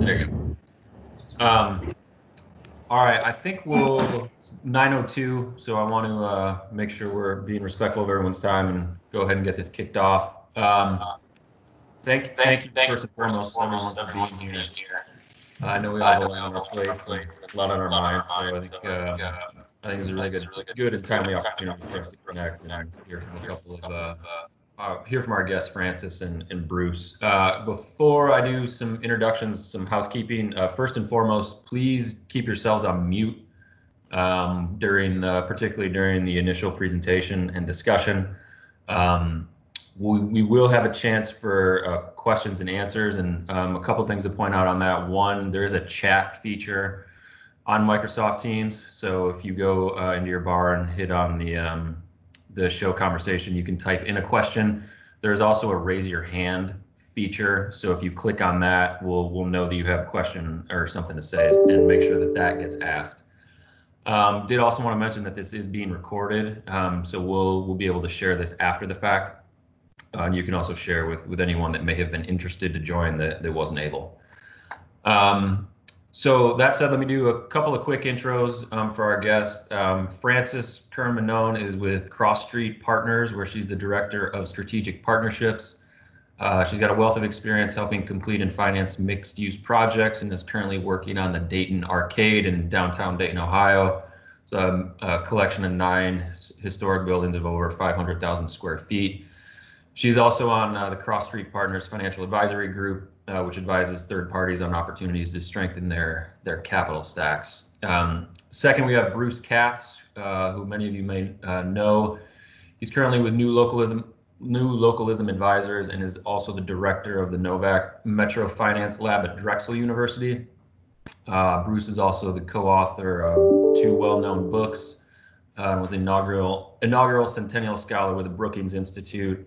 There you go. All right, I think it's 9:02, so I want to make sure we're being respectful of everyone's time and go ahead and get this kicked off. Thank you first and foremost, everyone, for being here. I know we have a lot on our plates and a lot on our minds, so I think it's a really good and timely opportunity for us to connect and hear from a couple of hear from our guests, Francis and Bruce. Before I do some introductions, some housekeeping, first and foremost, please keep yourselves on mute particularly during the initial presentation and discussion. We will have a chance for questions and answers, and a couple things to point out on that. One, there is a chat feature on Microsoft Teams, so if you go into your bar and hit on the show conversation, you can type in a question. There's also a raise your hand feature, so if you click on that, we'll know that you have a question or something to say and make sure that gets asked. Did also want to mention that this is being recorded, so we'll be able to share this after the fact. And you can also share with anyone that may have been interested to join that wasn't able. So that said, let me do a couple of quick intros for our guest. Francis Kern Mennone is with Cross Street Partners, where she's the Director of Strategic Partnerships. She's got a wealth of experience helping complete and finance mixed-use projects and is currently working on the Dayton Arcade in downtown Dayton, Ohio. It's a collection of 9 historic buildings of over 500,000 square feet. She's also on the Cross Street Partners Financial Advisory Group, which advises third parties on opportunities to strengthen their capital stacks. Second, we have Bruce Katz, who many of you may know. He's currently with New Localism Advisors and is also the director of the Novak Metro Finance Lab at Drexel University. Bruce is also the co-author of 2 well-known books, was inaugural Centennial Scholar with the Brookings Institute.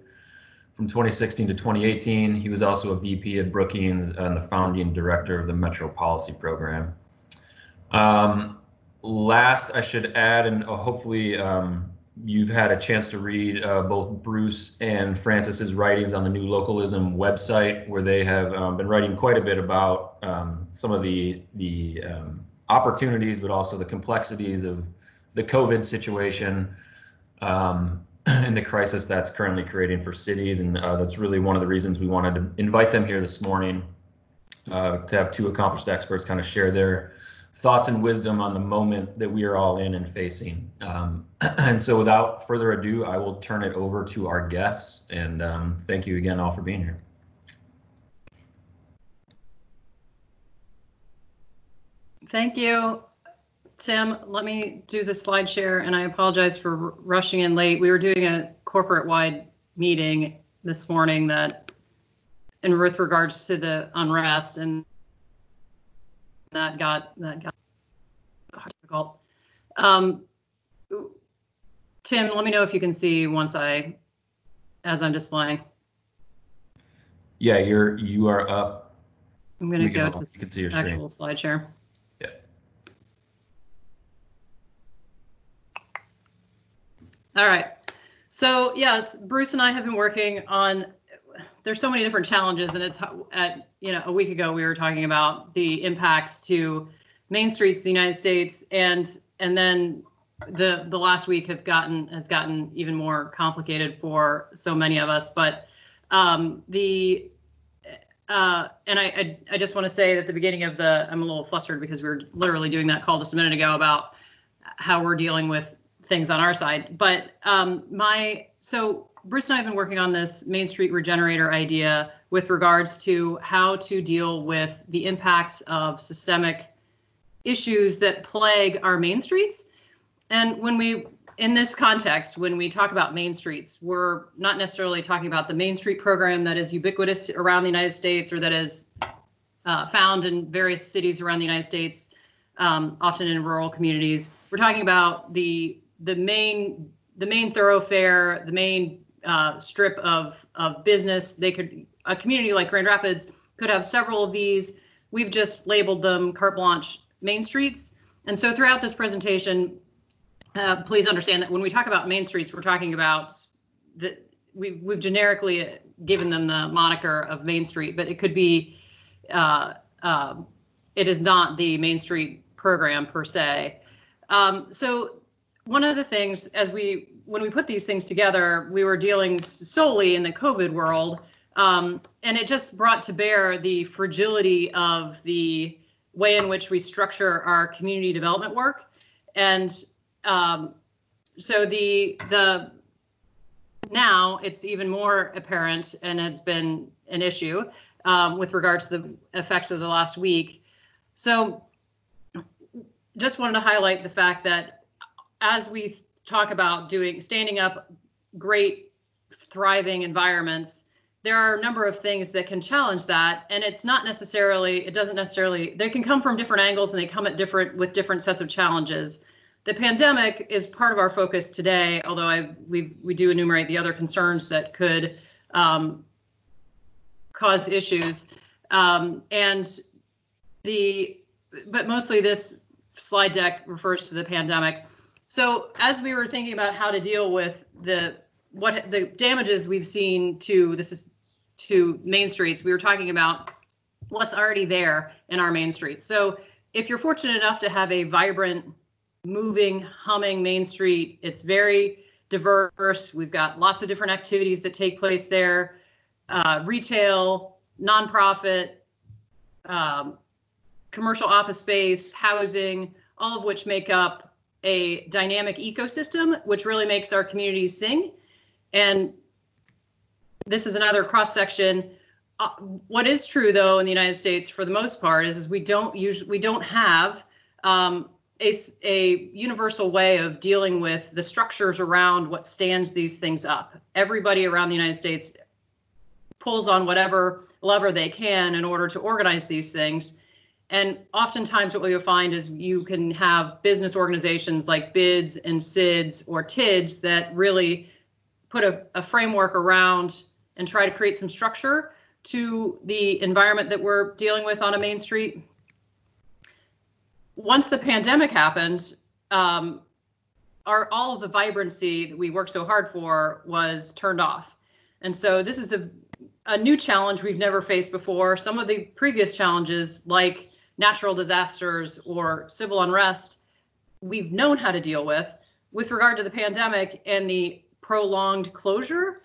From 2016 to 2018, he was also a VP at Brookings and the founding director of the Metro Policy Program. Last, I should add, and hopefully you've had a chance to read both Bruce and Francis's writings on the New Localism website, where they have been writing quite a bit about some of the opportunities, but also the complexities of the COVID situation. And the crisis that's currently creating for cities, and that's really one of the reasons we wanted to invite them here this morning to have 2 accomplished experts kind of share their thoughts and wisdom on the moment that we are all in and facing. And so without further ado, I will turn it over to our guests, and thank you again all for being here. Thank you, Tim. Let me do the slide share, and I apologize for rushing in late. We were doing a corporate-wide meeting this morning with regards to the unrest, and that got difficult. Tim, let me know if you can see as I'm displaying. Yeah, you are up. I'm going to go to actual slide share. All right. So yes, Bruce and I have been working on, there's so many different challenges, and it's a week ago we were talking about the impacts to main streets of the United States, and then the last week has gotten even more complicated for so many of us. But and I just want to say that at the beginning of I'm a little flustered because we were literally doing that call just a minute ago about how we're dealing with things on our side. But so Bruce and I have been working on this Main Street Regenerator idea with regards to how to deal with the impacts of systemic issues that plague our main streets. And in this context, when we talk about main streets, we're not necessarily talking about the Main Street program that is ubiquitous around the United States, or that is found in various cities around the United States, often in rural communities. We're talking about the main thoroughfare, the main strip of business. A community like Grand Rapids could have several of these. We've just labeled them carte blanche main streets. And so throughout this presentation, please understand that when we talk about main streets, we're talking about we've generically given them the moniker of Main Street, but it could be it is not the Main Street program per se. So one of the things, when we put these things together, we were dealing solely in the COVID world, and it just brought to bear the fragility of the way in which we structure our community development work. And so now it's even more apparent, and it's been an issue with regards to the effects of the last week. So just wanted to highlight the fact that as we talk about standing up great, thriving environments, there are a number of things that can challenge that. And it doesn't necessarily, they can come from different angles, and they come with different sets of challenges. The pandemic is part of our focus today, although we do enumerate the other concerns that could cause issues. But mostly this slide deck refers to the pandemic. So as we were thinking about how to deal with the damages we've seen to main streets, we were talking about what's already there in our main streets. So if you're fortunate enough to have a vibrant, moving, humming main street, it's very diverse. We've got lots of different activities that take place there, retail, nonprofit, commercial office space, housing, all of which make up a dynamic ecosystem, which really makes our communities sing. And this is another cross section. What is true, though, in the United States, for the most part, is we don't have a universal way of dealing with the structures around what stands these things up. Everybody around the United States pulls on whatever lever they can in order to organize these things. And oftentimes what we will find is you can have business organizations like BIDS and SIDS or TIDS that really put a framework around and try to create some structure to the environment that we're dealing with on a main street. Once the pandemic happened, all of the vibrancy that we worked so hard for was turned off. And so this is a new challenge we've never faced before. Some of the previous challenges, like natural disasters or civil unrest, we've known how to deal with. With regard to the pandemic and the prolonged closure,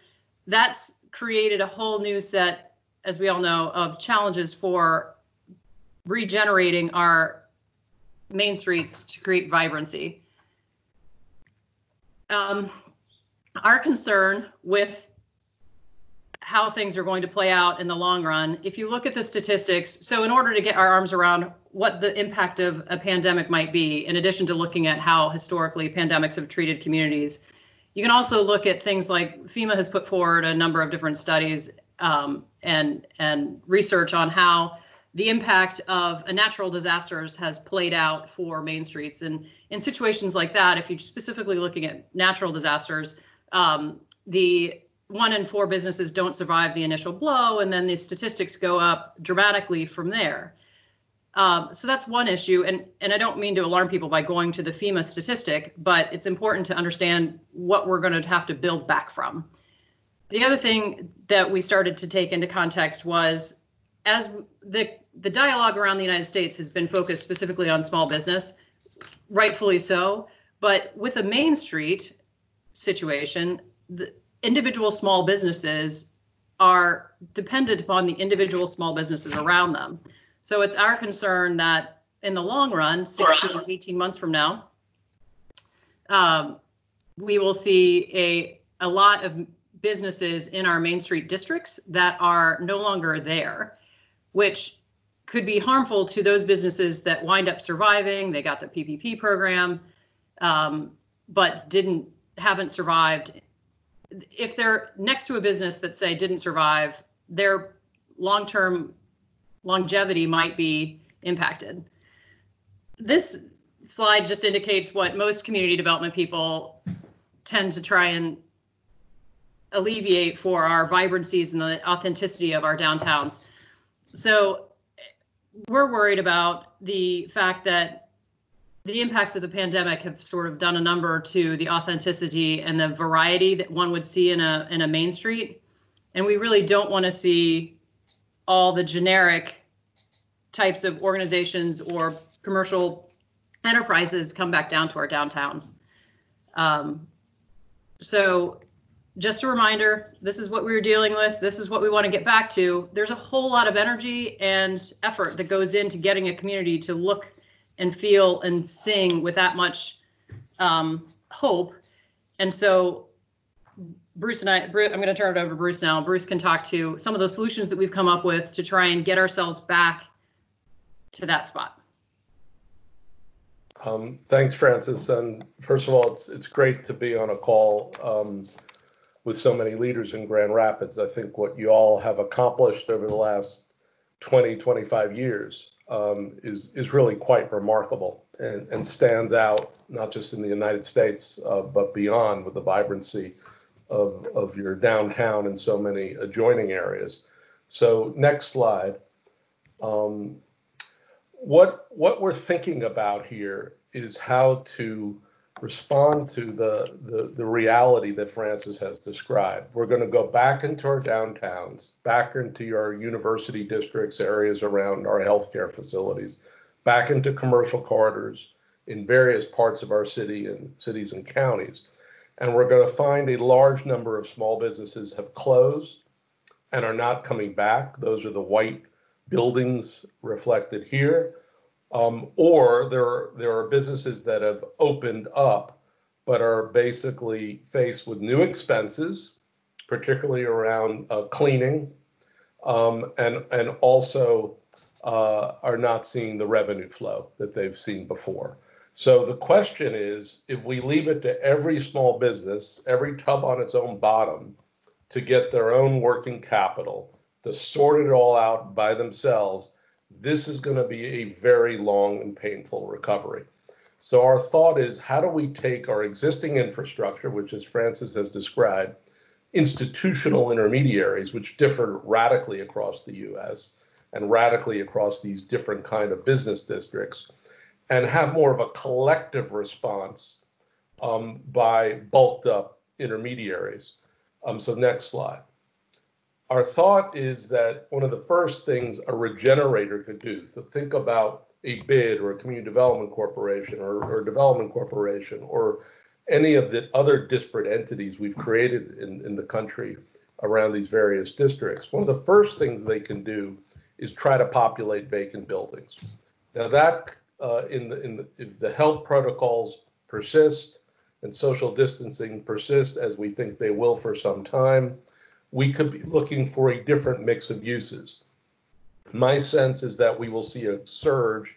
that's created a whole new set, as we all know, of challenges for regenerating our main streets to create vibrancy. Our concern with how things are going to play out in the long run, if you look at the statistics, so in order to get our arms around what the impact of a pandemic might be, in addition to looking at how historically pandemics have treated communities, you can also look at things like FEMA has put forward a number of different studies and research on how the impact of natural disasters has played out for main streets. And in situations like that, if you're specifically looking at natural disasters, the 1 in 4 businesses don't survive the initial blow, and then the statistics go up dramatically from there. So that's one issue, and I don't mean to alarm people by going to the FEMA statistic, but it's important to understand what we're going to have to build back from. The other thing that we started to take into context was, as the dialogue around the United States has been focused specifically on small business, rightfully so, but with a Main Street situation, the individual small businesses are dependent upon the individual small businesses around them. So it's our concern that in the long run, 16 to 18 months from now, we will see a lot of businesses in our Main Street districts that are no longer there, which could be harmful to those businesses that wind up surviving. They got the PPP program, but haven't survived. If they're next to a business that, say, didn't survive, their long-term longevity might be impacted. This slide just indicates what most community development people tend to try and alleviate for our vibrancies and the authenticity of our downtowns. So we're worried about the fact that the impacts of the pandemic have sort of done a number to the authenticity and the variety that one would see in a main street. And we really don't want to see all the generic types of organizations or commercial enterprises come back down to our downtowns. So just a reminder, this is what we were dealing with. This is what we want to get back to. There's a whole lot of energy and effort that goes into getting a community to look and feel and sing with that much hope. And so Bruce and I'm going to turn it over to Bruce now. Bruce can talk to some of the solutions that we've come up with to try and get ourselves back to that spot. Thanks, Francis. And first of all, it's great to be on a call with so many leaders in Grand Rapids. I think what you all have accomplished over the last 20, 25 years is really quite remarkable and stands out, not just in the United States, but beyond, with the vibrancy of your downtown and so many adjoining areas. So next slide. What we're thinking about here is how to respond to the reality that Francis has described. We're going to go back into our downtowns, back into our university districts, areas around our healthcare facilities, back into commercial corridors in various parts of our cities and counties. And we're going to find a large number of small businesses have closed and are not coming back. Those are the white buildings reflected here. Or there are businesses that have opened up, but are basically faced with new expenses, particularly around cleaning, and also are not seeing the revenue flow that they've seen before. So the question is, if we leave it to every small business, every tub on its own bottom, to get their own working capital, to sort it all out by themselves, this is going to be a very long and painful recovery. So our thought is, how do we take our existing infrastructure, which, as Francis has described, institutional intermediaries, which differ radically across the US and radically across these different kind of business districts, and have more of a collective response by bulked up intermediaries. So next slide. Our thought is that one of the first things a regenerator could do is to think about a BID or a community development corporation or development corporation or any of the other disparate entities we've created in the country around these various districts. One of the first things they can do is try to populate vacant buildings. Now that if the health protocols persist and social distancing persist, as we think they will for some time, we could be looking for a different mix of uses. My sense is that we will see a surge,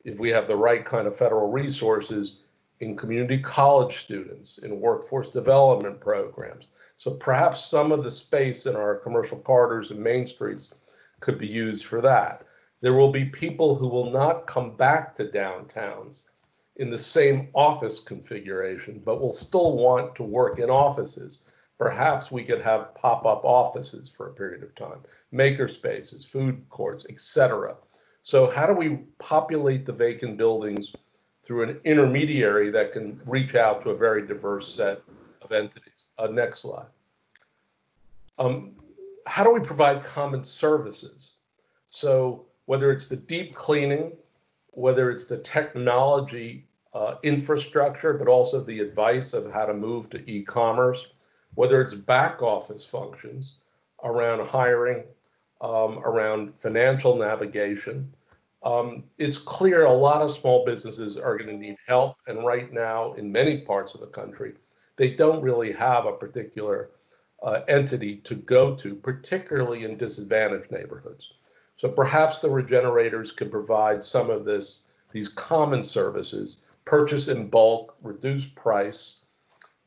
if we have the right kind of federal resources, in community college students, in workforce development programs. So perhaps some of the space in our commercial corridors and main streets could be used for that. There will be people who will not come back to downtowns in the same office configuration, but will still want to work in offices. Perhaps we could have pop-up offices for a period of time, maker spaces, food courts, etc. So how do we populate the vacant buildings through an intermediary that can reach out to a very diverse set of entities? Next slide. How do we provide common services? So whether it's the deep cleaning, whether it's the technology infrastructure, but also the advice of how to move to e-commerce, whether it's back office functions around hiring, around financial navigation. It's clear a lot of small businesses are going to need help. And right now, in many parts of the country, they don't really have a particular entity to go to, particularly in disadvantaged neighborhoods. So perhaps the regenerators can provide some of these common services, purchase in bulk, reduce price,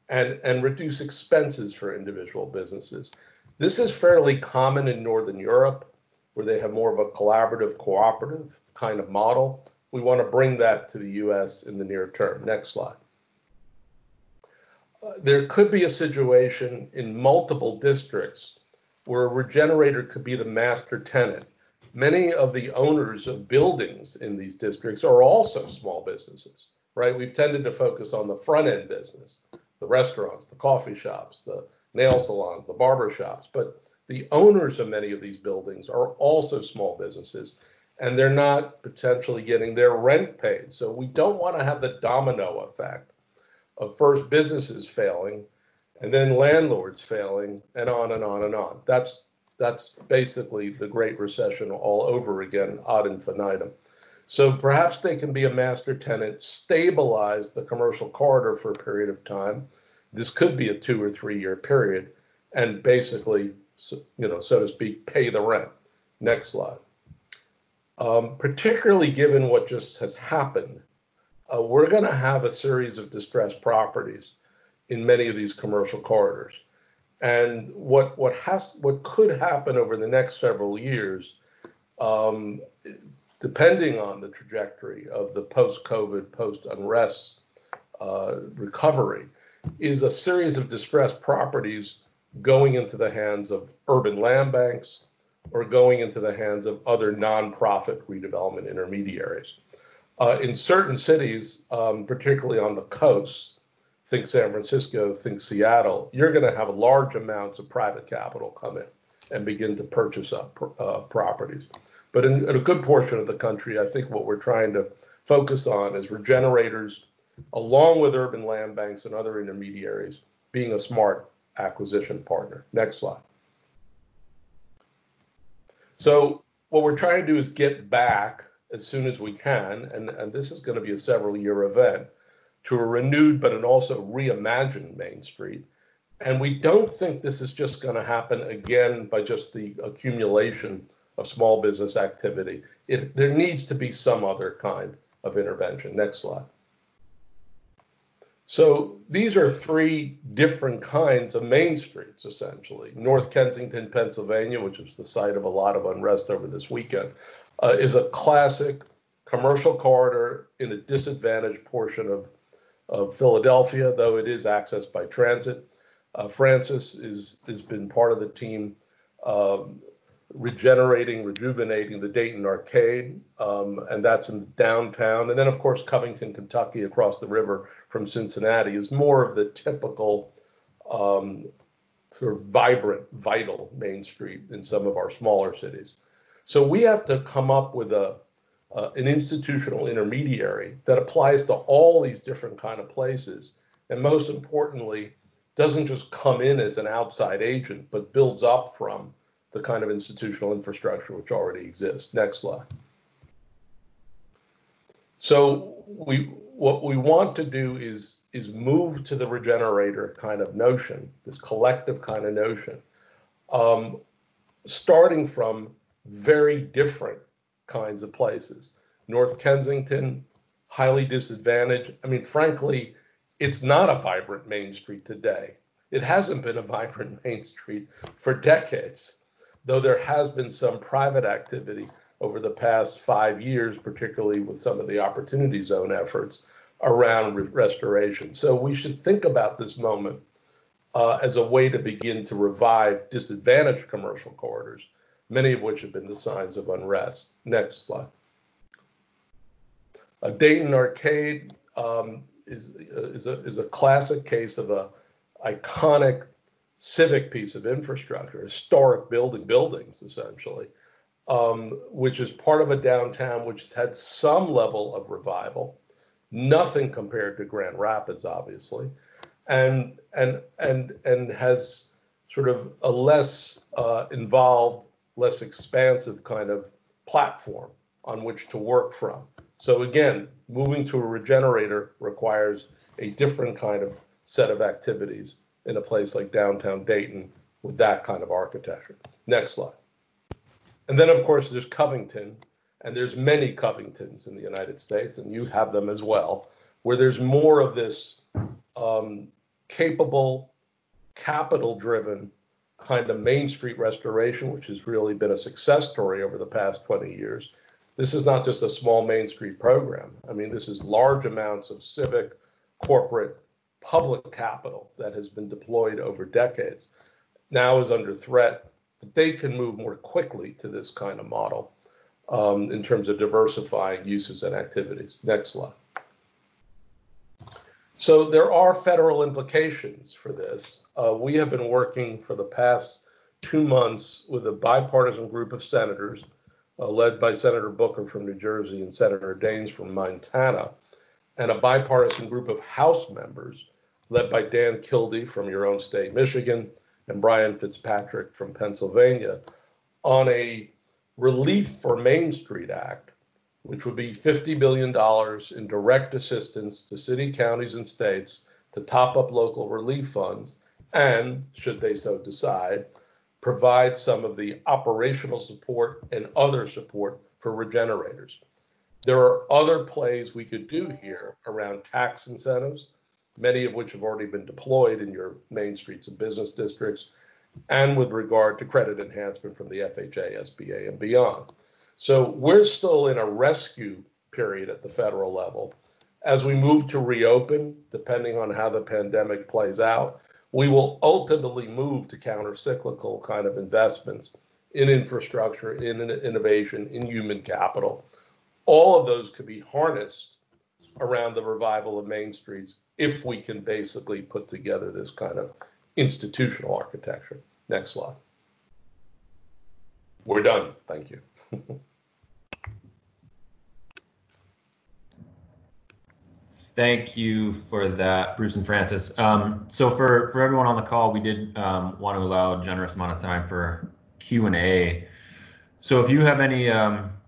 and reduce expenses for individual businesses. This is fairly common in Northern Europe, where they have more of a collaborative, cooperative kind of model. We want to bring that to the US in the near term. Next slide. There could be a situation in multiple districts where a regenerator could be the master tenant. Many of the owners of buildings in these districts are also small businesses, right? We've tended to focus on the front end business, the restaurants, the coffee shops, the nail salons, the barber shops, but the owners of many of these buildings are also small businesses, and they're not potentially getting their rent paid. So we don't want to have the domino effect of first businesses failing and then landlords failing and on and on and on. That's basically the Great Recession all over again, ad infinitum. So perhaps they can be a master tenant, stabilize the commercial corridor for a period of time. This could be a 2 or 3 year period, and basically, so to speak, pay the rent. Next slide. Particularly given what just has happened, we're going to have a series of distressed properties in many of these commercial corridors. And what could happen over the next several years, depending on the trajectory of the post-COVID, post-unrest recovery, is a series of distressed properties going into the hands of urban land banks or going into the hands of other nonprofit redevelopment intermediaries. In certain cities, particularly on the coast, think San Francisco, think Seattle, you're going to have large amounts of private capital come in and begin to purchase up properties. But in a good portion of the country, I think what we're trying to focus on is Regenerators, along with urban land banks and other intermediaries, being a smart acquisition partner. Next slide. So what we're trying to do is get back as soon as we can, and this is going to be a several-year event, to a renewed but an also reimagined Main Street. And we don't think this is just going to happen again by just the accumulation of small business activity. There needs to be some other kind of intervention. Next slide. So these are 3 different kinds of main streets, essentially. North Kensington, Pennsylvania, which is the site of a lot of unrest over this weekend, is a classic commercial corridor in a disadvantaged portion of Philadelphia, though it is accessed by transit. Francis has been part of the team rejuvenating the Dayton Arcade, and that's in downtown. And then, of course, Covington, Kentucky, across the river from Cincinnati, is more of the typical sort of vibrant, vital Main Street in some of our smaller cities. So we have to come up with an institutional intermediary that applies to all these different kind of places, and most importantly, doesn't just come in as an outside agent, but builds up from the kind of institutional infrastructure which already exists. Next slide. So what we want to do is move to the regenerator kind of notion, this collective kind of notion, starting from very different kinds of places. North Kensington, highly disadvantaged. I mean, frankly, it's not a vibrant Main Street today. It hasn't been a vibrant Main Street for decades, though there has been some private activity over the past 5 years, particularly with some of the Opportunity Zone efforts around restoration. So we should think about this moment as a way to begin to revive disadvantaged commercial corridors, many of which have been the signs of unrest. Next slide. Dayton Arcade is a classic case of a iconic civic piece of infrastructure, historic buildings essentially, which is part of a downtown which has had some level of revival, nothing compared to Grand Rapids, obviously, and has sort of a less involved, less expansive kind of platform on which to work from. So again, moving to a regenerator requires a different kind of set of activities in a place like downtown Dayton with that kind of architecture. Next slide. And then, of course, there's Covington, and there's many Covingtons in the United States, and you have them as well, where there's more of this capable, capital-driven kind of Main Street restoration, which has really been a success story over the past 20 years. This is not just a small Main Street program. I mean, this is large amounts of civic, corporate, public capital that has been deployed over decades, now is under threat, but they can move more quickly to this kind of model in terms of diversifying uses and activities. Next slide. So there are federal implications for this. We have been working for the past 2 months with a bipartisan group of senators led by Senator Booker from New Jersey and Senator Daines from Montana, and a bipartisan group of House members led by Dan Kildee from your own state, Michigan, and Brian Fitzpatrick from Pennsylvania, on a Relief for Main Street Act, which would be $50 billion in direct assistance to city, counties, and states to top up local relief funds and, should they so decide, provide some of the operational support and other support for regenerators. There are other plays we could do here around tax incentives, many of which have already been deployed in your main streets and business districts, and with regard to credit enhancement from the FHA, SBA, and beyond. So we're still in a rescue period at the federal level. As we move to reopen, depending on how the pandemic plays out, we will ultimately move to counter-cyclical kind of investments in infrastructure, in innovation, in human capital. All of those could be harnessed around the revival of main streets if we can basically put together this kind of institutional architecture. Next slide. We're done. Thank you. Thank you for that, Bruce and Francis. So for everyone on the call, we did want to allow a generous amount of time for Q&A. So if you have any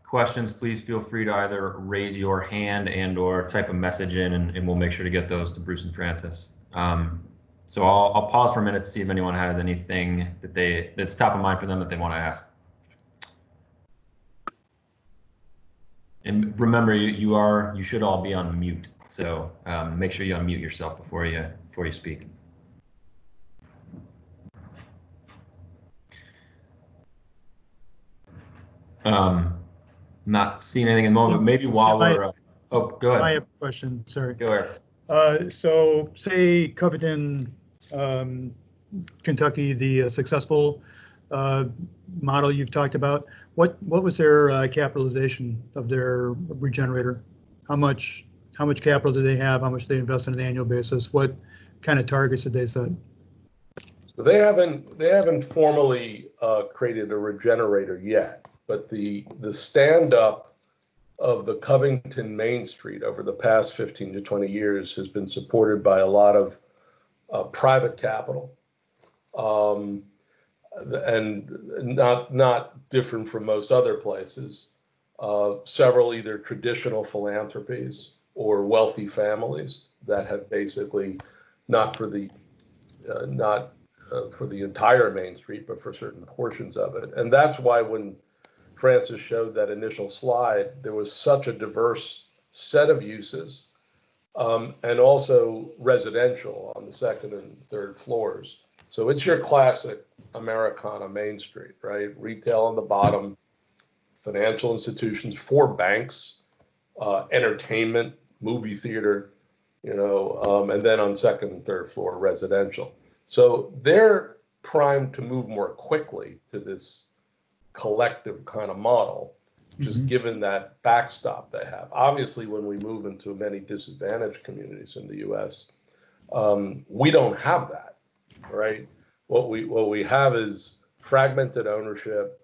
questions, please feel free to either raise your hand and or type a message in, and we'll make sure to get those to Bruce and Francis. So I'll pause for a minute to see if anyone has anything that's top of mind for them that they want to ask. And remember, you should all be on mute. So make sure you unmute yourself before you speak. Not seeing anything at the moment. Maybe while we're oh, go ahead. I have a question. Sorry. Go ahead. So say Covington, Kentucky, the successful model you've talked about. What was their capitalization of their regenerator? How much capital do they have? How much do they invest on an annual basis? What kind of targets did they set? So they haven't formally created a regenerator yet, but the stand-up of the Covington Main Street over the past 15 to 20 years has been supported by a lot of private capital, and not different from most other places. Several either traditional philanthropies or wealthy families that have basically not for the entire Main Street, but for certain portions of it. And that's why when Francis showed that initial slide, there was such a diverse set of uses, and also residential on the second and third floors. So it's your classic Americana Main Street, right? Retail on the bottom, financial institutions, 4 banks, entertainment, movie theater, and then on second and third floor, residential. So they're primed to move more quickly to this collective kind of model, just given that backstop they have. Obviously, when we move into many disadvantaged communities in the U.S., we don't have that, right? What we have is fragmented ownership,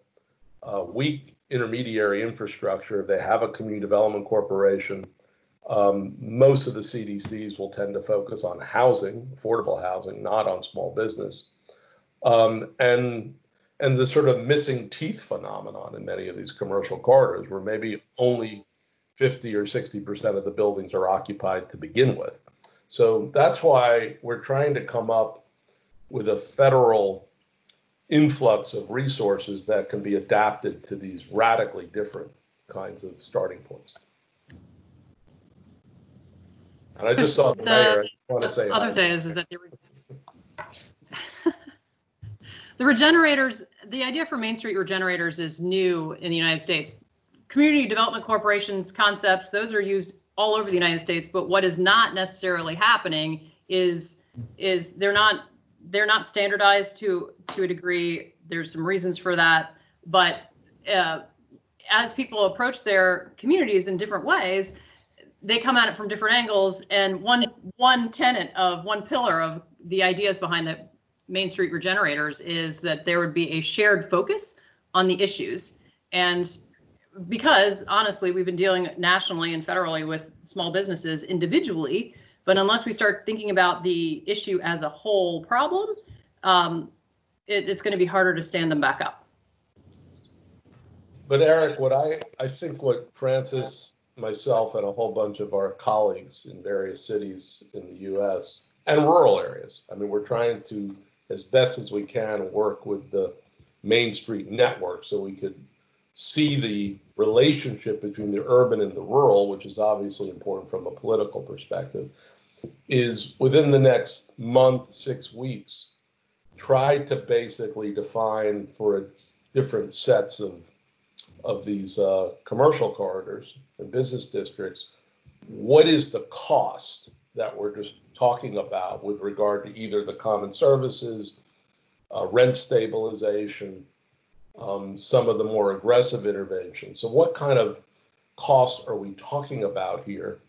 weak intermediary infrastructure. They have a community development corporation. Most of the CDCs will tend to focus on housing, affordable housing, not on small business. And the sort of missing teeth phenomenon in many of these commercial corridors, where maybe only 50 or 60% of the buildings are occupied to begin with. So that's why we're trying to come up with a federal influx of resources that can be adapted to these radically different kinds of starting points. And I just saw the mayor. I just want to say the other thing is that the regenerators, the idea for Main Street regenerators is new in the United States. Community development corporations concepts, those are used all over the United States, but what is not necessarily happening is they're not standardized to a degree. There's some reasons for that, but as people approach their communities in different ways, they come at it from different angles. And one pillar of the ideas behind the Main Street regenerators is that there would be a shared focus on the issues. And because honestly, we've been dealing nationally and federally with small businesses individually, but unless we start thinking about the issue as a whole problem, it's going to be harder to stand them back up. But Eric, I think what Francis, myself, and a whole bunch of our colleagues in various cities in the U.S. and rural areas, I mean, we're trying to, as best as we can, work with the Main Street network so we could see the relationship between the urban and the rural, which is obviously important from a political perspective, is within the next month, 6 weeks, try to basically define for different sets of these commercial corridors and business districts, what is the cost that we're just talking about with regard to either the common services, rent stabilization, some of the more aggressive interventions. So what kind of costs are we talking about here?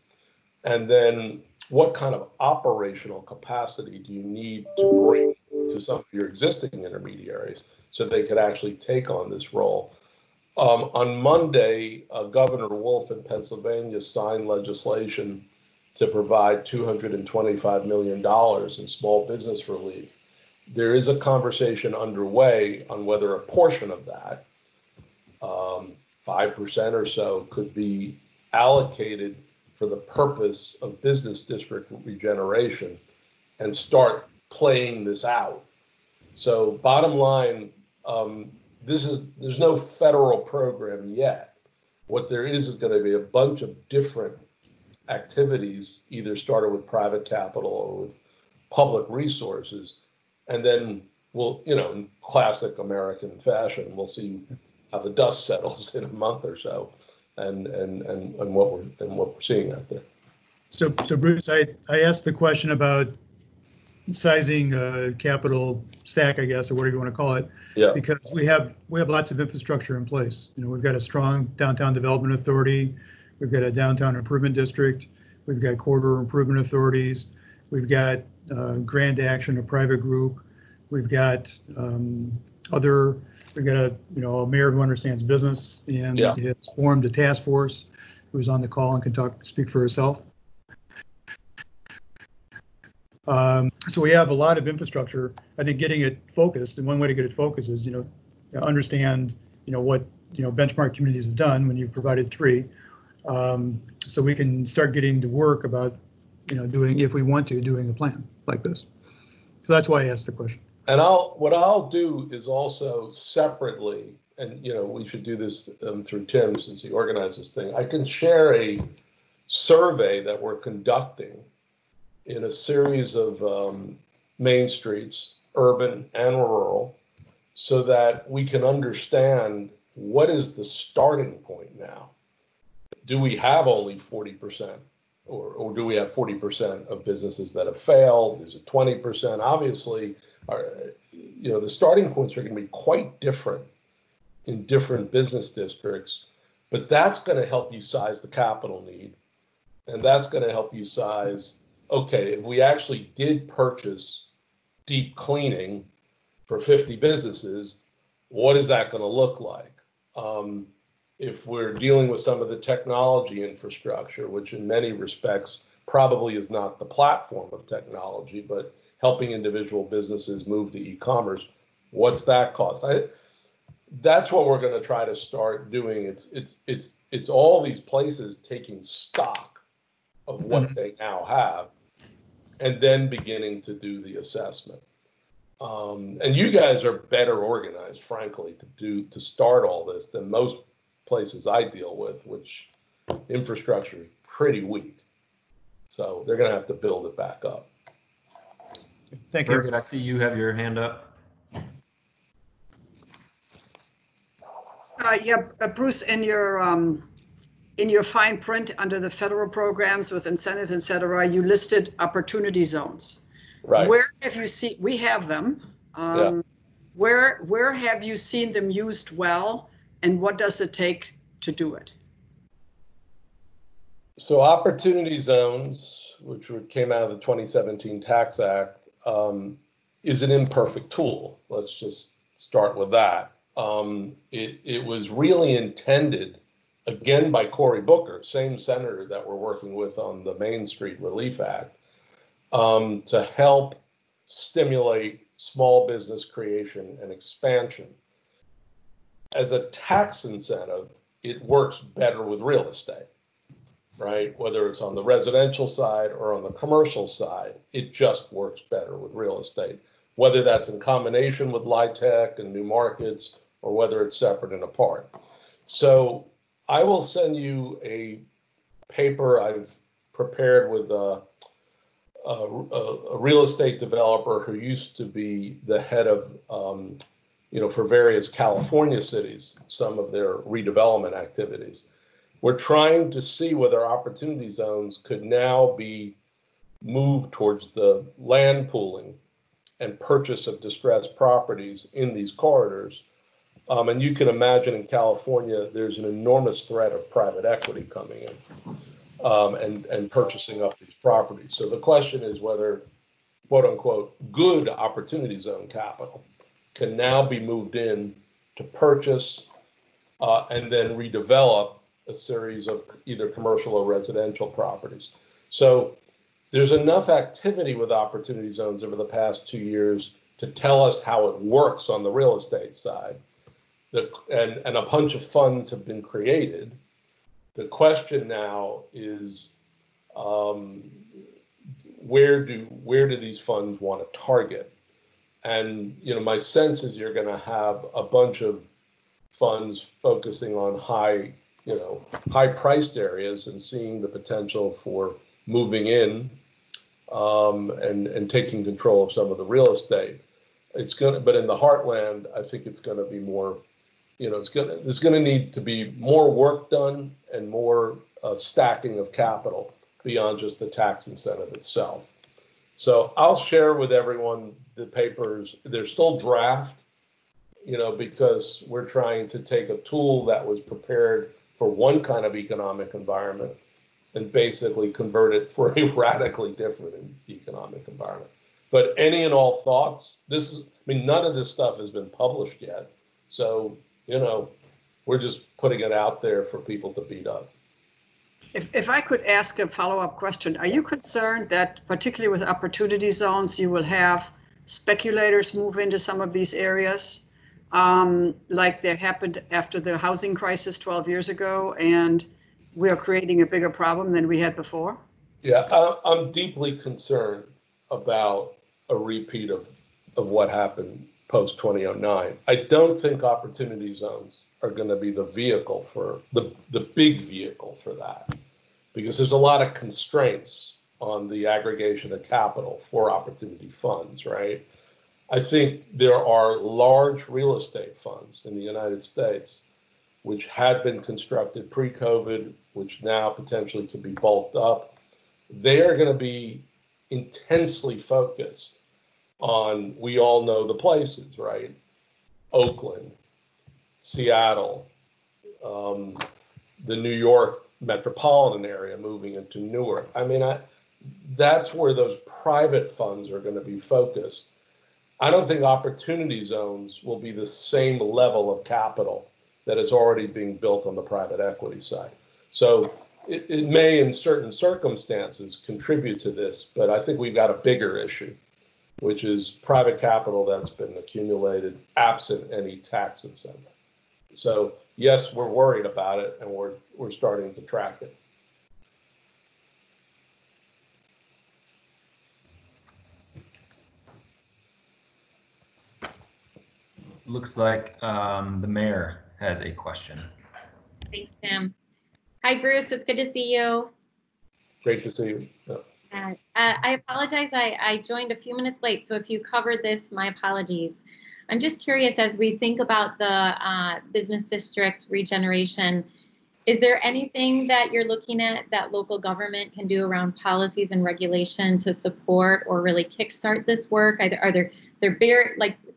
And then what kind of operational capacity do you need to bring to some of your existing intermediaries so they could actually take on this role? On Monday, Governor Wolf in Pennsylvania signed legislation to provide $225 million in small business relief. There is a conversation underway on whether a portion of that, 5% or so, could be allocated for the purpose of business district regeneration and start playing this out. So bottom line, there's no federal program yet. What there is going to be a bunch of different activities, either started with private capital or with public resources. And then we'll, in classic American fashion, we'll see how the dust settles in a month or so, and what we're seeing out there. So Bruce, I asked the question about sizing capital stack, I guess, or whatever you want to call it. Yeah. Because we have lots of infrastructure in place. We've got a strong downtown development authority. We've got a downtown improvement district. We've got corridor improvement authorities. We've got Grand Action, a private group. We've got we've got a mayor who understands business and has formed a task force who's on the call and can speak for herself. So we have a lot of infrastructure. I think getting it focused, and one way to get it focused is, understand, what, benchmark communities have done when you've provided 3. So we can start getting to work about, doing a plan like this. So that's why I asked the question. And what I'll do is also separately, and we should do this through Tim since he organized this thing. I can share a survey that we're conducting in a series of main streets, urban and rural, so that we can understand what is the starting point now. Do we have only 40%? Or do we have 40% of businesses that have failed? Is it 20%? Obviously, the starting points are going to be quite different in different business districts, but that's going to help you size the capital need. And that's going to help you size, okay, if we actually did purchase deep cleaning for 50 businesses, what is that going to look like? If we're dealing with some of the technology infrastructure, which in many respects probably is not the platform of technology, but helping individual businesses move to e-commerce, what's that cost? That's what we're going to try to start doing. It's all these places taking stock of what they now have, and then beginning to do the assessment. And you guys are better organized, frankly, to start all this than most places I deal with, which infrastructure is pretty weak. So they're going to have to build it back up. Thank you. Birgit, I see you have your hand up. Bruce, in your fine print under the federal programs with incentives, et cetera, you listed opportunity zones. Right. Where have you seen? We have them. Where have you seen them used well? And what does it take to do it? So opportunity zones, which came out of the 2017 Tax Act, is an imperfect tool. Let's just start with that. It was really intended again by Cory Booker, same senator that we're working with on the Main Street Relief Act, to help stimulate small business creation and expansion. As a tax incentive, it works better with real estate, right? Whether it's on the residential side or on the commercial side, it just works better with real estate, whether that's in combination with LIHTC and new markets or whether it's separate and apart. So I will send you a paper I've prepared with a real estate developer who used to be the head of, for various California cities, some of their redevelopment activities. We're trying to see whether opportunity zones could now be moved towards the land pooling and purchase of distressed properties in these corridors. And you can imagine in California, there's an enormous threat of private equity coming in and purchasing up these properties. So the question is whether, quote unquote, good opportunity zone capital can now be moved in to purchase and then redevelop a series of either commercial or residential properties. So there's enough activity with opportunity zones over the past 2 years to tell us how it works on the real estate side. And a bunch of funds have been created. The question now is where do these funds want to target? And my sense is you're going to have a bunch of funds focusing on high priced areas and seeing the potential for moving in and taking control of some of the real estate. But in the heartland, I think it's going to be more. There's going to need to be more work done and more stacking of capital beyond just the tax incentive itself. So I'll share with everyone the papers. They're still draft, because we're trying to take a tool that was prepared for one kind of economic environment and basically convert it for a radically different economic environment. But any and all thoughts, none of this stuff has been published yet. So we're just putting it out there for people to beat up. If I could ask a follow-up question, are you concerned that particularly with opportunity zones, you will have speculators move into some of these areas like there happened after the housing crisis 12 years ago, and we are creating a bigger problem than we had before? Yeah, I'm deeply concerned about a repeat of what happened post-2009. I don't think opportunity zones are going to be the vehicle for the big vehicle for that, because there's a lot of constraints on the aggregation of capital for opportunity funds, right? I think there are large real estate funds in the United States which had been constructed pre-COVID, which now potentially could be bulked up. They are going to be intensely focused on, we all know the places, right? Oakland, Seattle, the New York metropolitan area moving into Newark. That's where those private funds are going to be focused. I don't think opportunity zones will be the same level of capital that is already being built on the private equity side. So it may, in certain circumstances, contribute to this, but I think we've got a bigger issue, which is private capital that's been accumulated absent any tax incentive. So yes, we're worried about it, and we're starting to track it. Looks like the mayor has a question. Thanks, Tim. Hi, Bruce. It's good to see you. Great to see you. Yeah. I apologize. I joined a few minutes late, so if you covered this, my apologies. I'm just curious, as we think about the business district regeneration, is there anything that you're looking at that local government can do around policies and regulation to support or really kickstart this work? Are there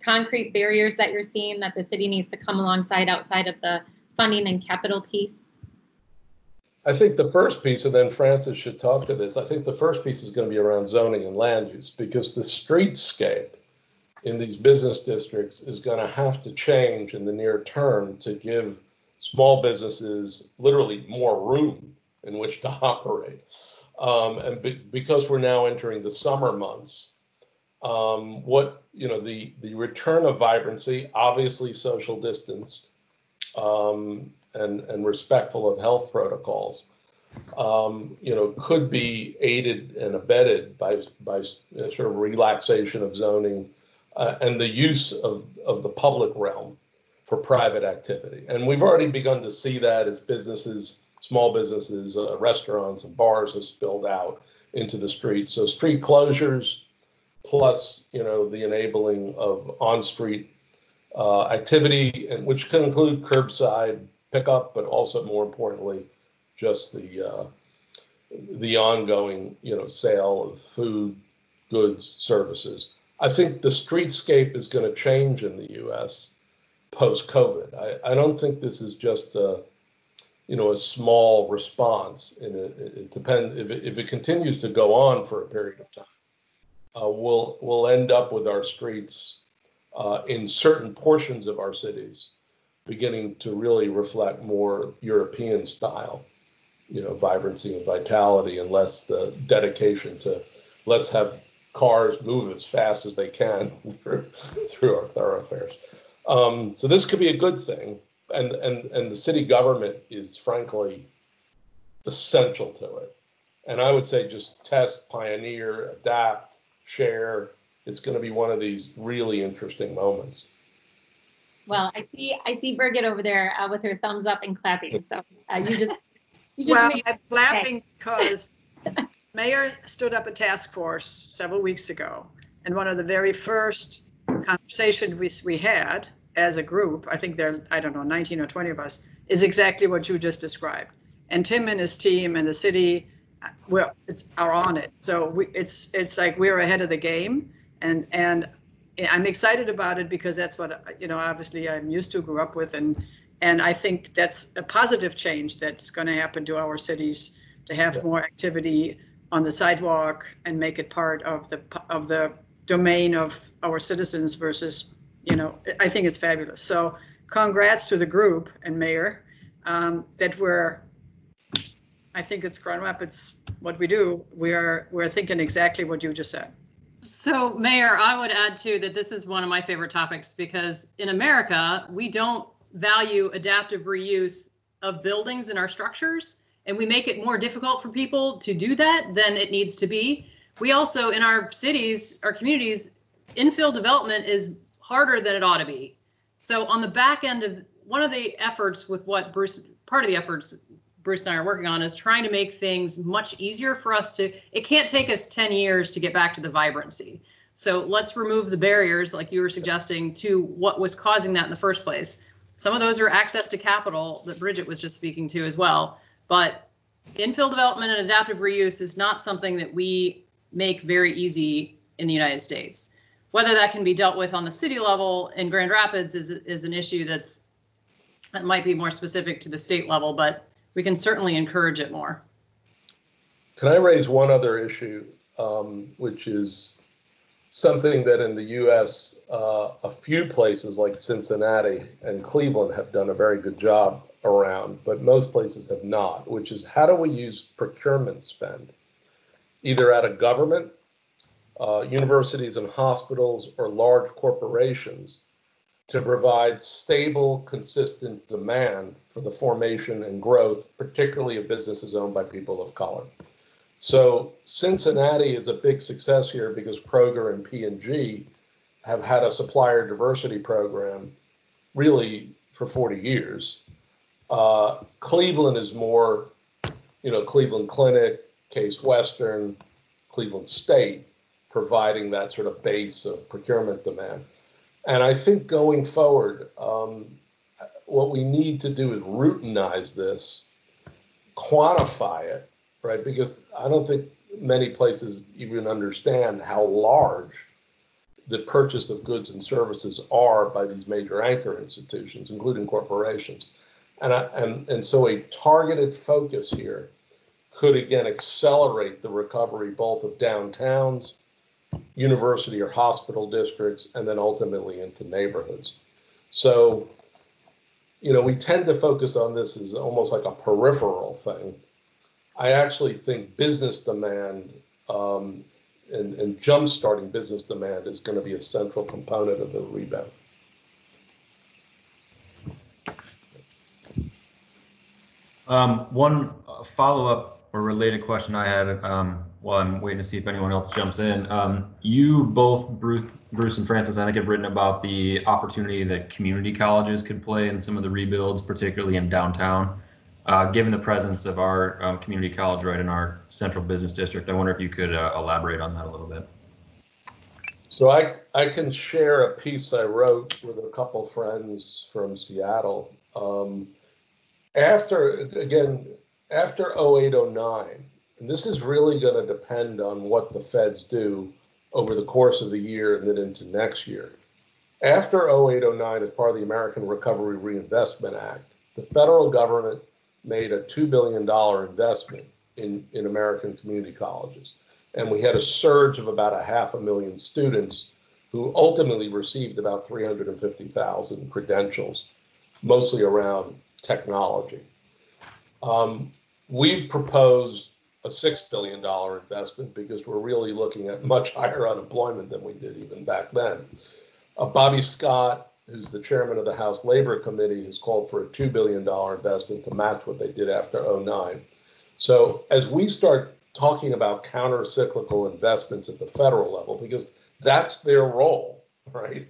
concrete barriers that you're seeing that the city needs to come alongside outside of the funding and capital piece? I think the first piece, and then Francis should talk to this, I think the first piece is going to be around zoning and land use, because the streetscape in these business districts is going to have to change in the near term to give small businesses literally more room in which to operate. Because we're now entering the summer months, the return of vibrancy, obviously social distance, and respectful of health protocols, could be aided and abetted by sort of relaxation of zoning and the use of the public realm for private activity. And we've already begun to see that as businesses, small businesses, restaurants and bars have spilled out into the streets. So street closures plus, the enabling of on-street activity, and which can include curbside pickup, but also more importantly, just the ongoing, sale of food, goods, services. I think the streetscape is going to change in the U.S. post-COVID. I don't think this is just a small response. And it depends if it continues to go on for a period of time. We'll end up with our streets in certain portions of our cities beginning to really reflect more European style, vibrancy and vitality, and less the dedication to let's have cars move as fast as they can through our thoroughfares. So this could be a good thing, and the city government is frankly essential to it. And I would say just test, pioneer, adapt, share. It's going to be one of these really interesting moments. Well, I see Birgit over there with her thumbs up and clapping. So you just well, I'm clapping because Mayor stood up a task force several weeks ago, and one of the very first conversations we had as a group, I think there, 19 or 20 of us, is exactly what you just described. And Tim and his team and the city are on it. So it's like we're ahead of the game, and I'm excited about it because that's what, obviously I'm used to, grew up with, and I think that's a positive change that's going to happen to our cities, to have more activity on the sidewalk and make it part of the domain of our citizens versus, I think it's fabulous. So congrats to the group and Mayor that I think it's grown up. It's what we do. We're thinking exactly what you just said. So Mayor, I would add too that this is one of my favorite topics because in America, we don't value adaptive reuse of buildings in our structures, and we make it more difficult for people to do that than it needs to be. We also, in our cities, our communities, infill development is harder than it ought to be. So on the back end of one of the efforts with what part of the efforts Bruce and I are working on is trying to make things much easier for us it can't take us 10 years to get back to the vibrancy. So let's remove the barriers, like you were suggesting, to what was causing that in the first place. Some of those are access to capital that Bridget was just speaking to as well. But infill development and adaptive reuse is not something that we make very easy in the United States. Whether that can be dealt with on the city level in Grand Rapids is an issue that might be more specific to the state level, but we can certainly encourage it more. Can I raise one other issue, which is something that in the U.S., a few places like Cincinnati and Cleveland have done a very good job around, but most places have not, which is how do we use procurement spend, either at a government, universities and hospitals, or large corporations, to provide stable, consistent demand for the formation and growth, particularly of businesses owned by people of color. So Cincinnati is a big success here because Kroger and P&G have had a supplier diversity program really for 40 years. Cleveland is more, Cleveland Clinic, Case Western, Cleveland State, providing that sort of base of procurement demand. And I think going forward, what we need to do is routinize this, quantify it, right? Because I don't think many places even understand how large the purchase of goods and services are by these major anchor institutions, including corporations. And so a targeted focus here could again accelerate the recovery both of downtowns, university or hospital districts, and then ultimately into neighborhoods. So, we tend to focus on this as almost like a peripheral thing. I actually think business demand and jump-starting business demand is going to be a central component of the rebound. One follow-up or related question I had while I'm waiting to see if anyone else jumps in. You both, Bruce and Francis, I think have written about the opportunity that community colleges could play in some of the rebuilds, particularly in downtown. Given the presence of our community college right in our central business district, I wonder if you could elaborate on that a little bit. So I can share a piece I wrote with a couple friends from Seattle. After 0809, and this is really going to depend on what the feds do over the course of the year and then into next year. After 0809, as part of the American Recovery Reinvestment Act, the federal government made a $2 billion investment in American community colleges. And we had a surge of about 500,000 students who ultimately received about 350,000 credentials, mostly around technology. We've proposed a $6 billion investment because we're really looking at much higher unemployment than we did even back then. Bobby Scott, who's the chairman of the House Labor Committee, has called for a $2 billion investment to match what they did after 09. So as we start talking about counter-cyclical investments at the federal level, because that's their role, right?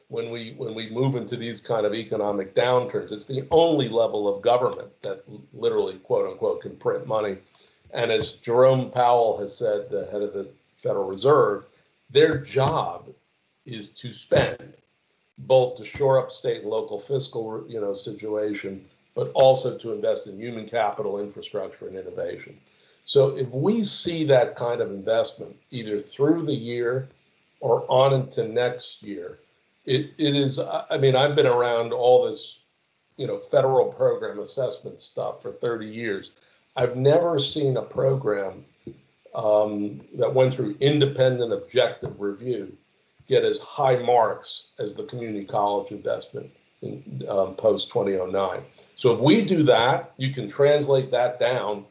When we move into these kind of economic downturns, it's the only level of government that literally, quote unquote, can print money. And as Jerome Powell has said, the head of the Federal Reserve, their job is to spend, both to shore up state and local fiscal, situation, but also to invest in human capital, infrastructure, and innovation. So if we see that kind of investment, either through the year or on into next year, it is, I mean, I've been around all this, federal program assessment stuff for 30 years. I've never seen a program that went through independent objective review get as high marks as the community college investment in post 2009. So if we do that, you can translate that down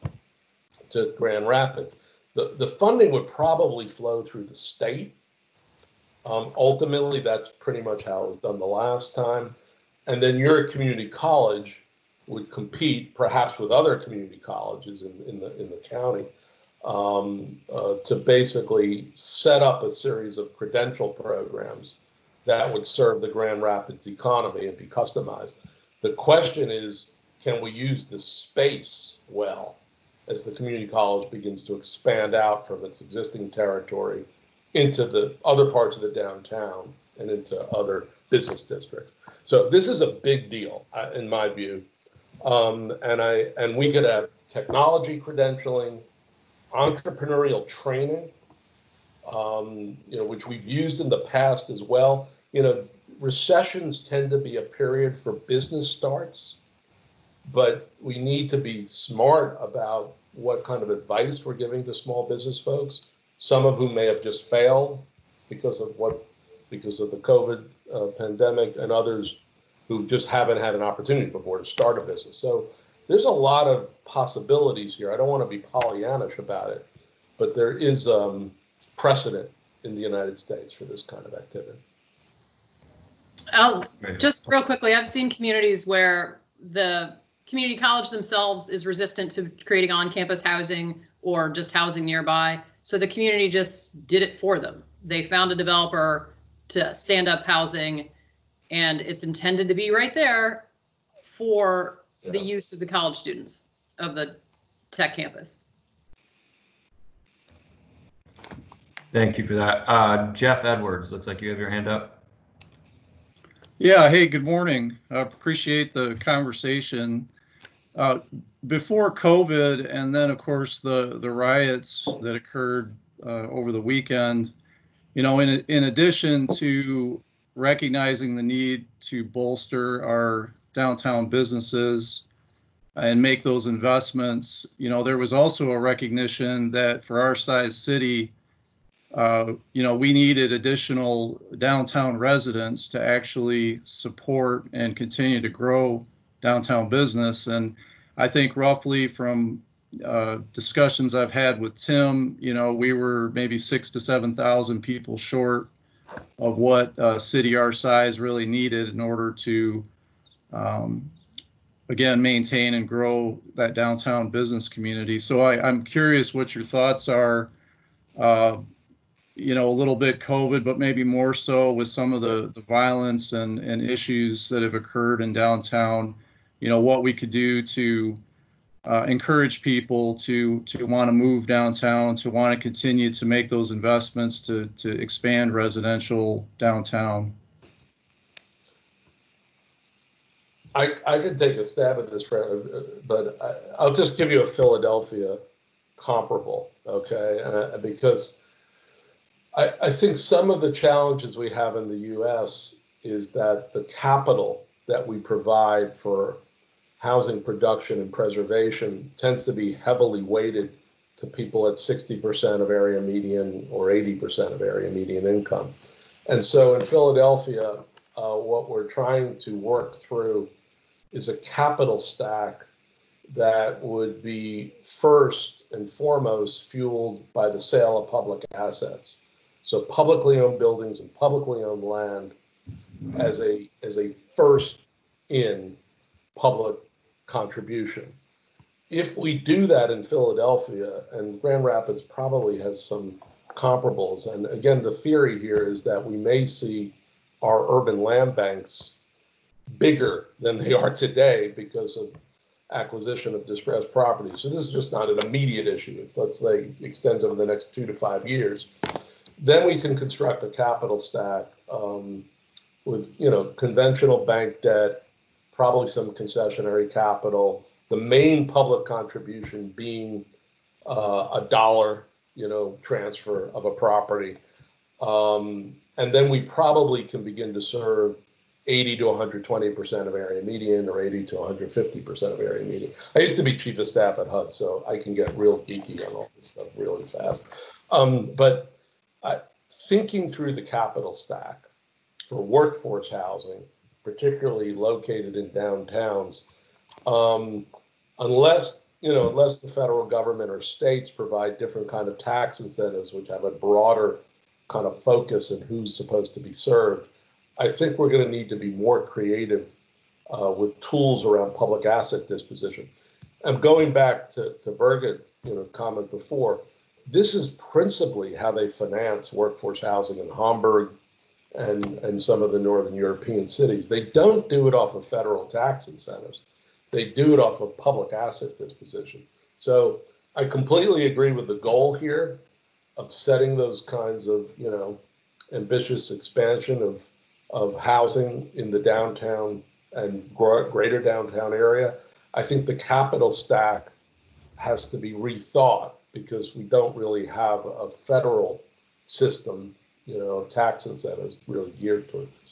to Grand Rapids. The funding would probably flow through the state. Ultimately, that's pretty much how it was done the last time. And then your community college would compete perhaps with other community colleges in the county to basically set up a series of credential programs that would serve the Grand Rapids economy and be customized. The question is, can we use the space well as the community college begins to expand out from its existing territory into the other parts of the downtown and into other business districts? So this is a big deal, in my view. And we could have technology credentialing, entrepreneurial training, which we've used in the past as well. Recessions tend to be a period for business starts, but we need to be smart about what kind of advice we're giving to small business folks, some of whom may have just failed because of the COVID pandemic, and others who just haven't had an opportunity before to start a business. So there's a lot of possibilities here. I don't want to be Pollyannish about it, but there is precedent in the United States for this kind of activity. Just real quickly, I've seen communities where the community college themselves is resistant to creating on-campus housing or just housing nearby. So the community just did it for them. They found a developer to stand up housing, and it's intended to be right there for the use of the college students of the tech campus. Thank you for that. Jeff Edwards, looks like you have your hand up. Yeah, hey, good morning. I appreciate the conversation. Before COVID, and then of course the riots that occurred over the weekend, in addition to recognizing the need to bolster our downtown businesses and make those investments, there was also a recognition that for our size city, we needed additional downtown residents to actually support and continue to grow downtown business. And I think roughly from discussions I've had with Tim, we were maybe 6,000 to 7,000 people short of what a city our size really needed in order to, again, maintain and grow that downtown business community. So I'm curious what your thoughts are, a little bit COVID, but maybe more so with some of the violence and issues that have occurred in downtown, what we could do to encourage people to want to move downtown, to want to continue to make those investments to expand residential downtown. I could take a stab at this, but I'll just give you a Philadelphia comparable, okay? Because I think some of the challenges we have in the U.S. is that the capital that we provide for housing production and preservation tends to be heavily weighted to people at 60% of area median or 80% of area median income. And so in Philadelphia, what we're trying to work through is a capital stack that would be first and foremost fueled by the sale of public assets. So publicly owned buildings and publicly owned land as a first in public contribution. If we do that in Philadelphia, and Grand Rapids probably has some comparables, and again, the theory here is that we may see our urban land banks bigger than they are today because of acquisition of distressed property. So this is just not an immediate issue. It's, let's say, extends over the next 2 to 5 years. Then we can construct a capital stack with, conventional bank debt, probably some concessionary capital, the main public contribution being a dollar, transfer of a property. And then we probably can begin to serve 80 to 120% of area median or 80 to 150% of area median. I used to be chief of staff at HUD, so I can get real geeky on all this stuff really fast. But thinking through the capital stack for workforce housing, particularly located in downtowns, unless the federal government or states provide different kind of tax incentives, which have a broader kind of focus on who's supposed to be served, I think we're going to need to be more creative with tools around public asset disposition. And going back to Birgit, comment before, this is principally how they finance workforce housing in Hamburg and some of the Northern European cities. They don't do it off of federal tax incentives. They do it off of public asset disposition. So I completely agree with the goal here of setting those kinds of, ambitious expansion of housing in the downtown and greater downtown area. I think the capital stack has to be rethought because we don't really have a federal system, of tax incentives really geared towards this.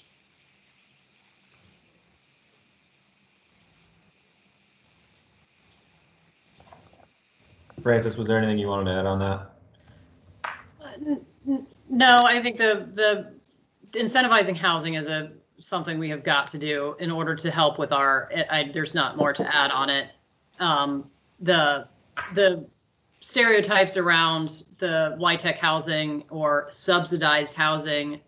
Francis, was there anything you wanted to add on that? No, I think the incentivizing housing is something we have got to do in order to help with there's not more to add on it. The stereotypes around the LIHTC housing or subsidized housing,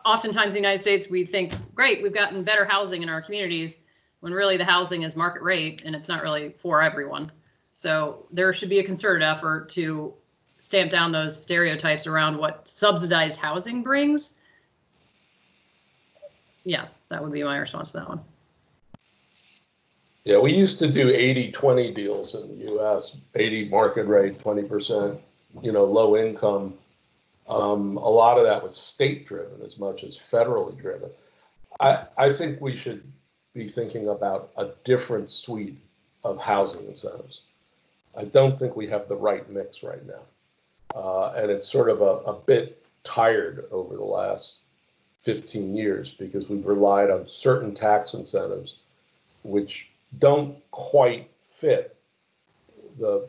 oftentimes in the United States, we think, great, we've gotten better housing in our communities, when really the housing is market rate and it's not really for everyone. So there should be a concerted effort to stamp down those stereotypes around what subsidized housing brings. Yeah, that would be my response to that one. Yeah, we used to do 80-20 deals in the US, 80 market rate, 20%, low income. A lot of that was state driven as much as federally driven. I think we should be thinking about a different suite of housing incentives. I don't think we have the right mix right now. And it's sort of a bit tired over the last 15 years because we've relied on certain tax incentives which don't quite fit the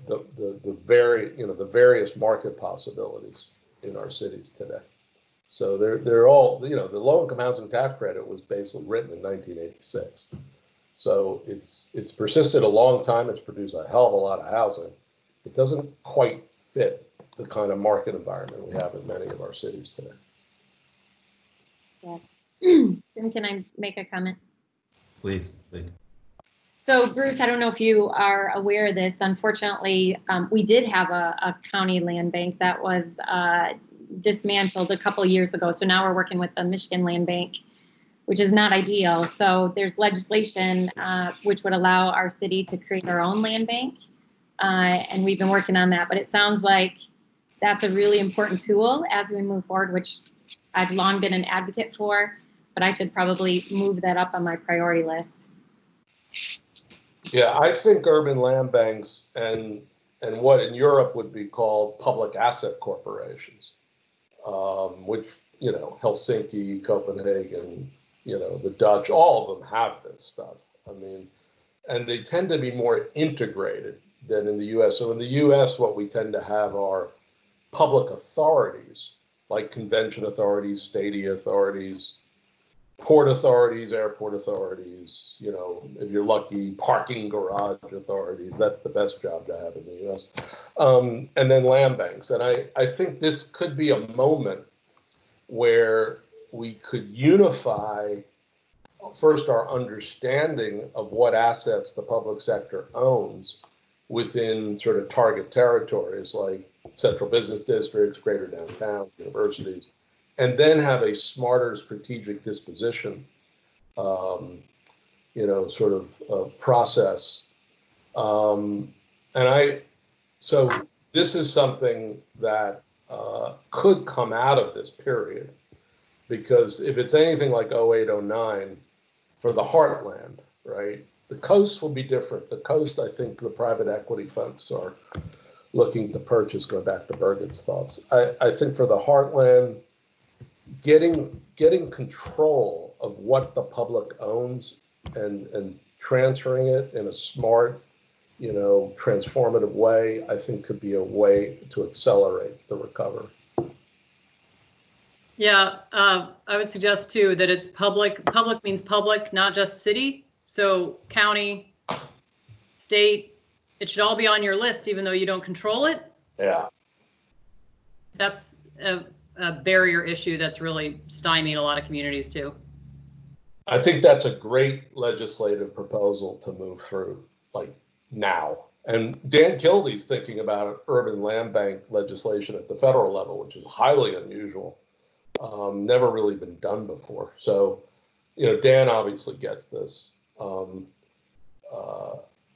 various market possibilities in our cities today. So they're all, the low income housing tax credit was basically written in 1986. So it's persisted a long time. It's produced a hell of a lot of housing. It doesn't quite fit the kind of market environment we have in many of our cities today. Yeah. Tim, can I make a comment? Please, please. So Bruce, I don't know if you are aware of this. Unfortunately, we did have a county land bank that was dismantled a couple years ago. So now we're working with the Michigan Land Bank, which is not ideal. So there's legislation which would allow our city to create our own land bank. And we've been working on that. But it sounds like that's a really important tool as we move forward, which I've long been an advocate for, but I should probably move that up on my priority list. Yeah, I think urban land banks and what in Europe would be called public asset corporations, which, you know, Helsinki, Copenhagen, you know, the Dutch, all of them have this stuff. I mean, and they tend to be more integrated than in the US. So in the US, what we tend to have are public authorities, like convention authorities, stadia authorities, port authorities, airport authorities, you know, if you're lucky, parking garage authorities. That's the best job to have in the US. And then land banks. And I think this could be a moment where we could unify first our understanding of what assets the public sector owns within sort of target territories like central business districts, greater downtowns, universities, and then have a smarter strategic disposition, you know, sort of process. So this is something that could come out of this period, because if it's anything like 08, 09 for the heartland, right, the coast will be different. The coast, I think the private equity folks are looking to purchase, going back to Bergen's thoughts. I think for the heartland, getting control of what the public owns and transferring it in a smart, you know, transformative way, I think could be a way to accelerate the recovery. Yeah, I would suggest too that it's public. Public means public, not just city. So county, state, it should all be on your list, even though you don't control it. Yeah. That's a barrier issue that's really stymieing a lot of communities too. I think that's a great legislative proposal to move through, like now. And Dan Kildey's thinking about urban land bank legislation at the federal level, which is highly unusual. Never really been done before. So, you know, Dan obviously gets this.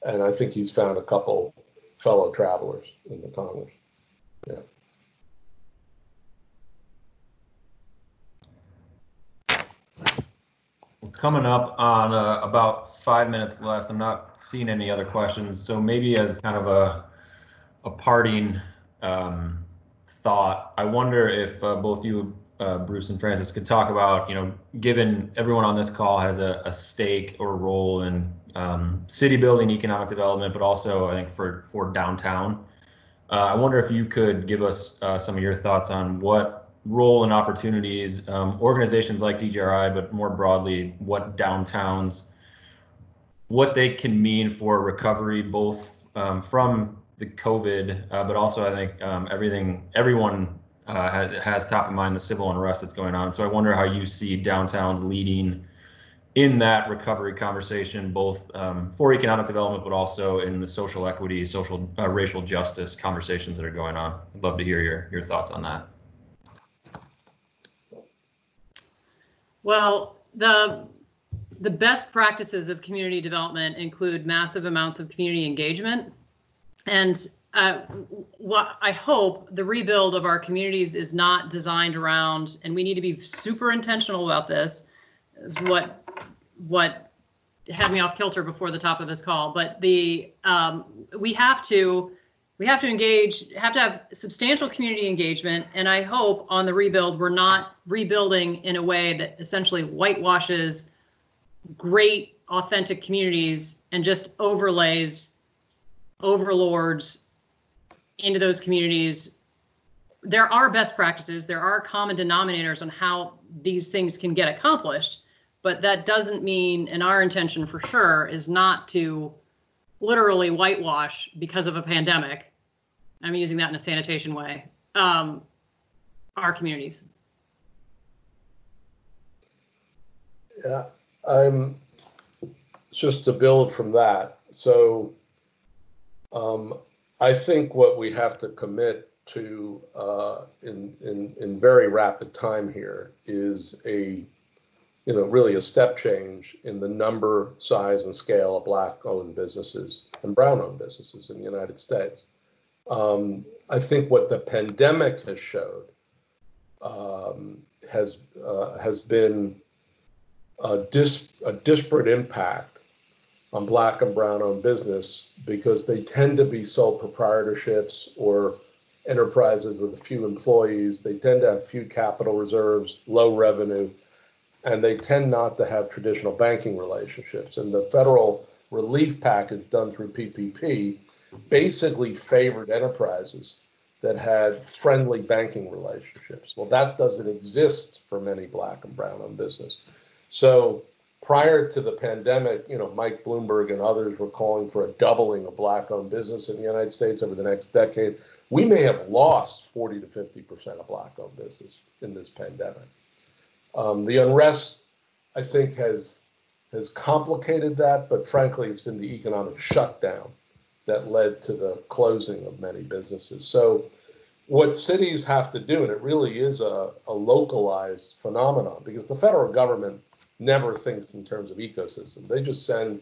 And I think he's found a couple fellow travelers in the Congress. Yeah. Coming up on about 5 minutes left. I'm not seeing any other questions. So maybe as kind of a parting thought, I wonder if both you, Bruce and Francis, could talk about, you know, given everyone on this call has a stake or role in city building, economic development, but also I think for downtown. I wonder if you could give us some of your thoughts on what role and opportunities organizations like DGRI, but more broadly, what downtowns, what they can mean for recovery, both from the COVID, but also I think everyone has top of mind the civil unrest that's going on. So I wonder how you see downtowns leading in that recovery conversation, both for economic development, but also in the social equity, social racial justice conversations that are going on. I'd love to hear your thoughts on that. Well, the best practices of community development include massive amounts of community engagement. And what I hope the rebuild of our communities is not designed around, and we need to be super intentional about this, is what had me off kilter before the top of this call. But we have to have substantial community engagement. And I hope on the rebuild, we're not rebuilding in a way that essentially whitewashes great, authentic communities and just overlays overlords into those communities. There are best practices. There are common denominators on how these things can get accomplished. But that doesn't mean, and our intention for sure is not to literally whitewash because of a pandemic. I'm using that in a sanitation way. Our communities. Yeah, I'm just to build from that. So I think what we have to commit to in very rapid time here is really a step change in the number, size, and scale of Black-owned businesses and Brown-owned businesses in the United States. I think what the pandemic has showed has been a disparate impact on Black and Brown-owned business because they tend to be sole proprietorships or enterprises with a few employees. They tend to have few capital reserves, low revenue, and they tend not to have traditional banking relationships. And the federal relief package done through PPP basically favored enterprises that had friendly banking relationships. Well, that doesn't exist for many Black and Brown-owned business. So prior to the pandemic, Mike Bloomberg and others were calling for a doubling of Black-owned business in the United States over the next decade. We may have lost 40 to 50% of Black-owned business in this pandemic. The unrest, I think, has complicated that, but frankly, it's been the economic shutdown that led to the closing of many businesses. So what cities have to do, and it really is a localized phenomenon, because the federal government never thinks in terms of ecosystem. They just send,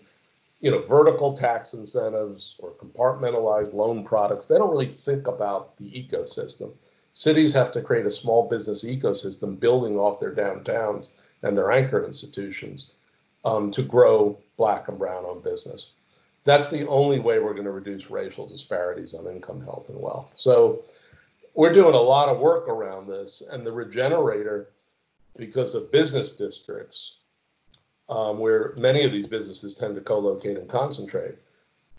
vertical tax incentives or compartmentalized loan products. They don't really think about the ecosystem. Cities have to create a small business ecosystem building off their downtowns and their anchor institutions to grow Black and Brown-owned business. That's the only way we're going to reduce racial disparities on income, health, and wealth. So we're doing a lot of work around this, and the Regenerator, because of business districts, where many of these businesses tend to co-locate and concentrate,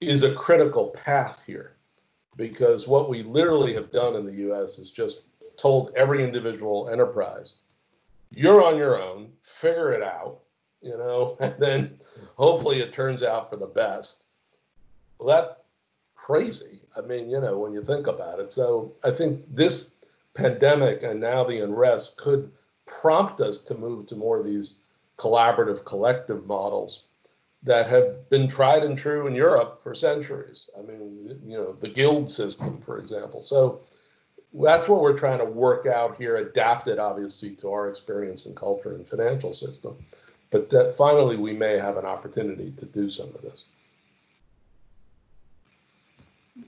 is a critical path here. Because what we literally have done in the US is just told every individual enterprise, you're on your own, figure it out, and then hopefully it turns out for the best. Well, that's crazy. I mean, when you think about it. So I think this pandemic and now the unrest could prompt us to move to more of these collaborative, collective models that have been tried and true in Europe for centuries. I mean, the guild system, for example. So that's what we're trying to work out here, adapted obviously to our experience and culture and financial system. But that finally we may have an opportunity to do some of this.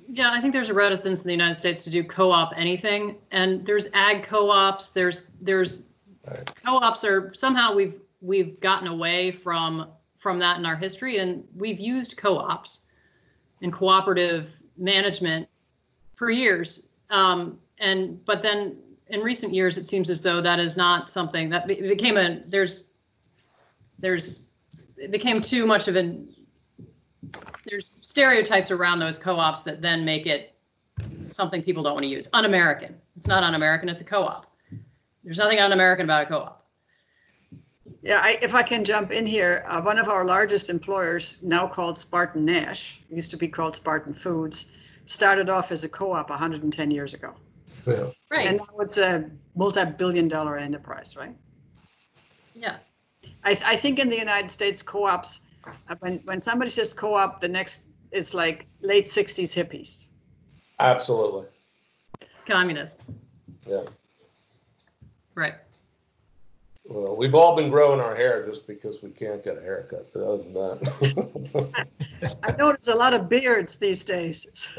Yeah, I think there's a reticence in the United States to do co-op anything, and there's ag co-ops. There's right. Co-ops are somehow we've gotten away from that in our history, and we've used co-ops and cooperative management for years. But then in recent years, it seems as though that is not something that became it became too much of there's stereotypes around those co-ops that then make it something people don't want to use. Un-American. It's not un-American, it's a co-op. There's nothing un-American about a co-op. Yeah, if I can jump in here, one of our largest employers, now called Spartan Nash, used to be called Spartan Foods, started off as a co-op 110 years ago. Yeah. Right. And now it's a multi-billion-dollar enterprise, right? Yeah. I think in the United States, co-ops, when somebody says co-op, the next is like late 60s hippies. Absolutely. Communist. Yeah. Right. Well, we've all been growing our hair just because we can't get a haircut. But other than that, I notice a lot of beards these days.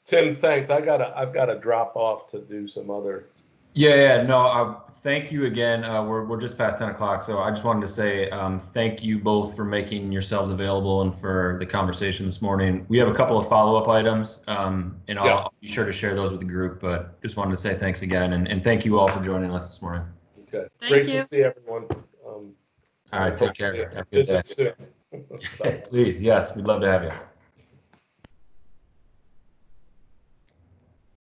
Tim, thanks. I've got to drop off to do some other. Yeah. No. Thank you again. We're just past 10 o'clock, so I just wanted to say thank you both for making yourselves available and for the conversation this morning. We have a couple of follow-up items, and I'll be sure to share those with the group. But just wanted to say thanks again, and thank you all for joining us this morning. Okay. Thank Great you. to see everyone. All right. Take care. Have a good day. Soon. Please. Yes, we'd love to have you.